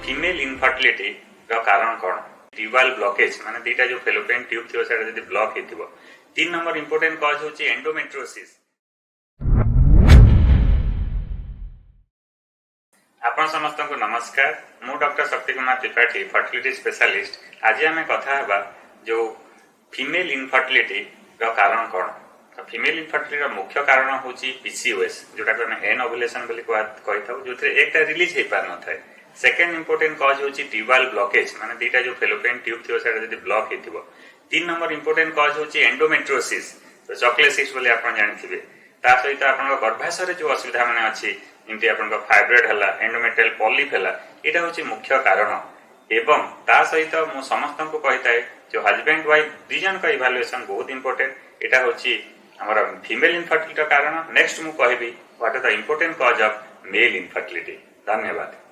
Female infertility कारण कौन tubal blockage माने दीटा जो फेलोपियन ट्यूब थी सेटा जदी ब्लॉक हेतिबो 3 नंबर इंपोर्टेंट कॉज होची एंडोमेट्रियोसिस। आपण समस्त को नमस्कार, मु doctor Shakti Kumar Tripathi fertility specialist. आज आम कथा हेबा जो फीमेल इनफर्टिलिटी कारण कौन। तो फीमेल इनफर्टिलिटी मुख्य कारण होची PCOS जोटा को हम एन ओव्युलेशन बोली कहि थाउ जोथे एकटा रिलीज हे पार न थाए। सेकेंड इंपोर्टेंट कॉज होची ट्यूबल ब्लॉकेज माने दीटा जो फेलोपियन ट्यूब थी सेटा जदी ब्लॉक हेतिबो। 3 नंबर इंपोर्टेंट कॉज होची एंडोमेट्रियोसिस। तो चॉकलेट सिस्ट बोली आपण जानिथिबे। ता सहित आपण गर्भाशय जो असुविधा माने अछि इमती आपण फाइब्रॉइड हला एंडोमेट्रियल पॉलिप हला एटा होची मुख्य कारण। एवं ता सहित मु समस्त को कहिताय जो हस्बैंड वाइफ दिजन का इवैल्यूएशन बहुत इंपोर्टेंट। एटा होची हमर फीमेल इनफर्टिलिटी कारण। नेक्स्ट मु कहबी what are the important cause of male infertility. धन्यवाद।